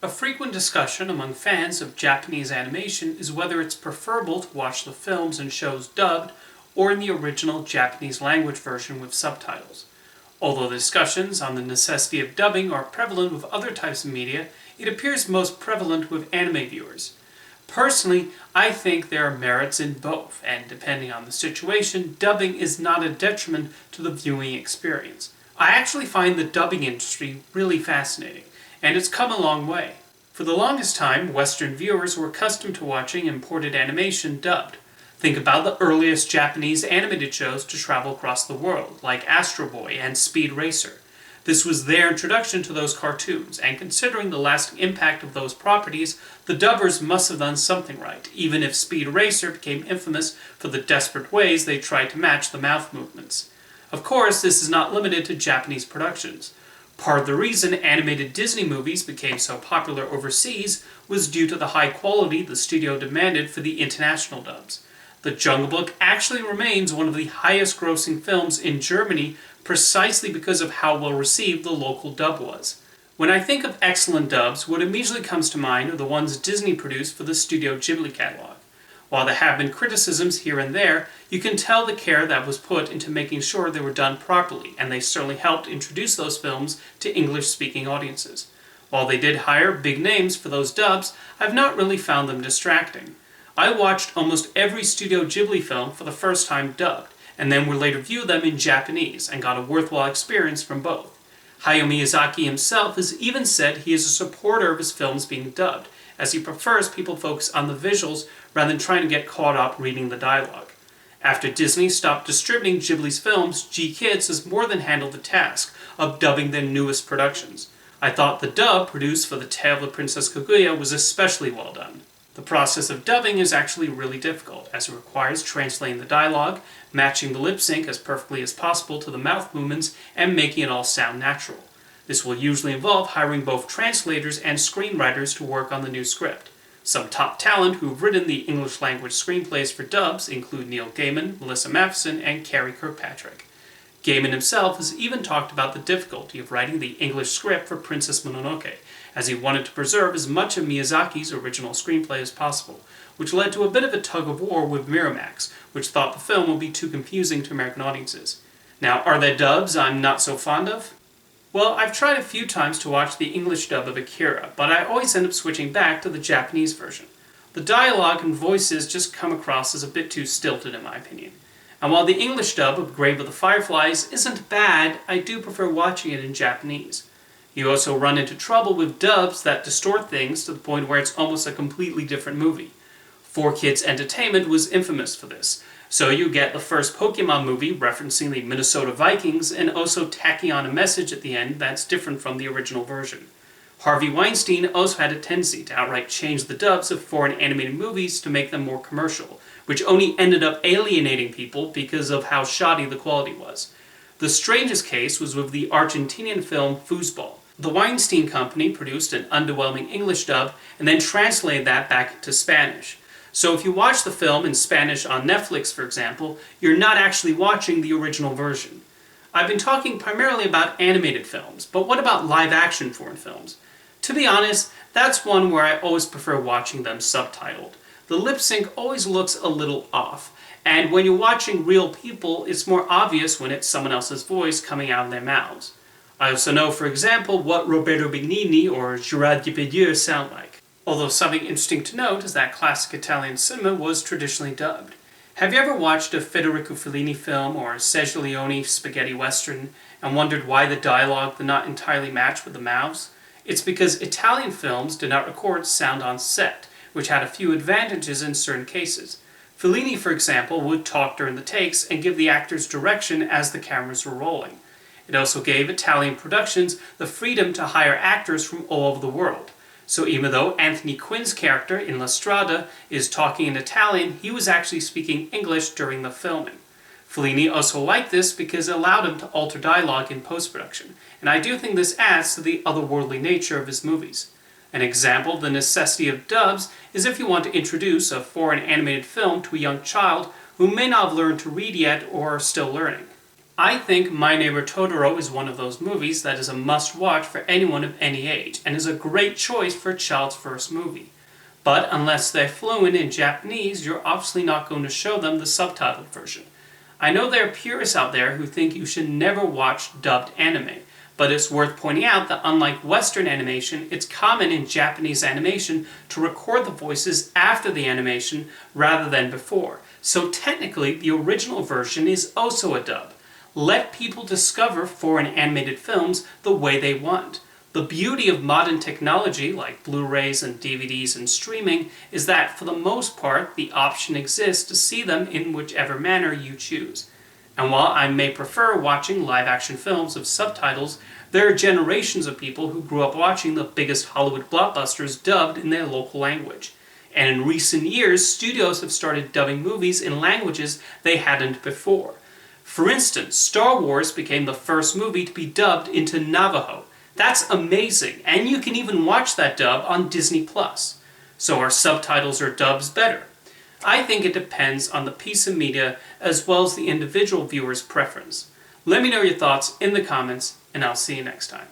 A frequent discussion among fans of Japanese animation is whether it's preferable to watch the films and shows dubbed or in the original Japanese language version with subtitles. Although the discussions on the necessity of dubbing are prevalent with other types of media, it appears most prevalent with anime viewers. Personally, I think there are merits in both, and depending on the situation, dubbing is not a detriment to the viewing experience. I actually find the dubbing industry really fascinating, and it's come a long way. For the longest time, Western viewers were accustomed to watching imported animation dubbed. Think about the earliest Japanese animated shows to travel across the world, like Astro Boy and Speed Racer. This was their introduction to those cartoons, and considering the lasting impact of those properties, the dubbers must have done something right, even if Speed Racer became infamous for the desperate ways they tried to match the mouth movements. Of course, this is not limited to Japanese productions. Part of the reason animated Disney movies became so popular overseas was due to the high quality the studio demanded for the international dubs. The Jungle Book actually remains one of the highest grossing films in Germany precisely because of how well received the local dub was. When I think of excellent dubs, what immediately comes to mind are the ones Disney produced for the Studio Ghibli catalog. While there have been criticisms here and there, you can tell the care that was put into making sure they were done properly, and they certainly helped introduce those films to English-speaking audiences. While they did hire big names for those dubs, I've not really found them distracting. I watched almost every Studio Ghibli film for the first time dubbed, and then would later view them in Japanese, and got a worthwhile experience from both. Hayao Miyazaki himself has even said he is a supporter of his films being dubbed, as he prefers people focus on the visuals rather than trying to get caught up reading the dialogue. After Disney stopped distributing Ghibli's films, GKids has more than handled the task of dubbing their newest productions. I thought the dub produced for The Tale of the Princess Kaguya was especially well done. The process of dubbing is actually really difficult, as it requires translating the dialogue, matching the lip sync as perfectly as possible to the mouth movements, and making it all sound natural. This will usually involve hiring both translators and screenwriters to work on the new script. Some top talent who've written the English language screenplays for dubs include Neil Gaiman, Melissa Matheson, and Carrie Kirkpatrick. Gaiman himself has even talked about the difficulty of writing the English script for Princess Mononoke, as he wanted to preserve as much of Miyazaki's original screenplay as possible, which led to a bit of a tug-of-war with Miramax, which thought the film would be too confusing to American audiences. Now, are there dubs I'm not so fond of? Well, I've tried a few times to watch the English dub of Akira, but I always end up switching back to the Japanese version. The dialogue and voices just come across as a bit too stilted in my opinion. And while the English dub of Grave of the Fireflies isn't bad, I do prefer watching it in Japanese. You also run into trouble with dubs that distort things to the point where it's almost a completely different movie. 4Kids Entertainment was infamous for this. So you get the first Pokemon movie referencing the Minnesota Vikings and also tacking on a message at the end that's different from the original version. Harvey Weinstein also had a tendency to outright change the dubs of foreign animated movies to make them more commercial, which only ended up alienating people because of how shoddy the quality was. The strangest case was with the Argentinian film Foosball. The Weinstein Company produced an underwhelming English dub and then translated that back into Spanish. So if you watch the film in Spanish on Netflix, for example, you're not actually watching the original version. I've been talking primarily about animated films, but what about live-action foreign films? To be honest, that's one where I always prefer watching them subtitled. The lip sync always looks a little off, and when you're watching real people, it's more obvious when it's someone else's voice coming out of their mouths. I also know, for example, what Roberto Benigni or Gérard Depardieu sound like. Although something interesting to note is that classic Italian cinema was traditionally dubbed. Have you ever watched a Federico Fellini film or a Sergio Leone spaghetti western and wondered why the dialogue did not entirely match with the mouths? It's because Italian films did not record sound on set, which had a few advantages in certain cases. Fellini, for example, would talk during the takes and give the actors direction as the cameras were rolling. It also gave Italian productions the freedom to hire actors from all over the world. So even though Anthony Quinn's character in La Strada is talking in Italian, he was actually speaking English during the filming. Fellini also liked this because it allowed him to alter dialogue in post-production, and I do think this adds to the otherworldly nature of his movies. An example of the necessity of dubs is if you want to introduce a foreign animated film to a young child who may not have learned to read yet or are still learning. I think My Neighbor Totoro is one of those movies that is a must-watch for anyone of any age, and is a great choice for a child's first movie. But unless they're fluent in Japanese, you're obviously not going to show them the subtitled version. I know there are purists out there who think you should never watch dubbed anime, but it's worth pointing out that unlike Western animation, it's common in Japanese animation to record the voices after the animation rather than before. So technically, the original version is also a dub. Let people discover foreign animated films the way they want. The beauty of modern technology, like Blu-rays and DVDs and streaming, is that for the most part, the option exists to see them in whichever manner you choose. And while I may prefer watching live-action films with subtitles, there are generations of people who grew up watching the biggest Hollywood blockbusters dubbed in their local language. And in recent years, studios have started dubbing movies in languages they hadn't before. For instance, Star Wars became the first movie to be dubbed into Navajo. That's amazing, and you can even watch that dub on Disney+. So are subtitles or dubs better? I think it depends on the piece of media as well as the individual viewer's preference. Let me know your thoughts in the comments, and I'll see you next time.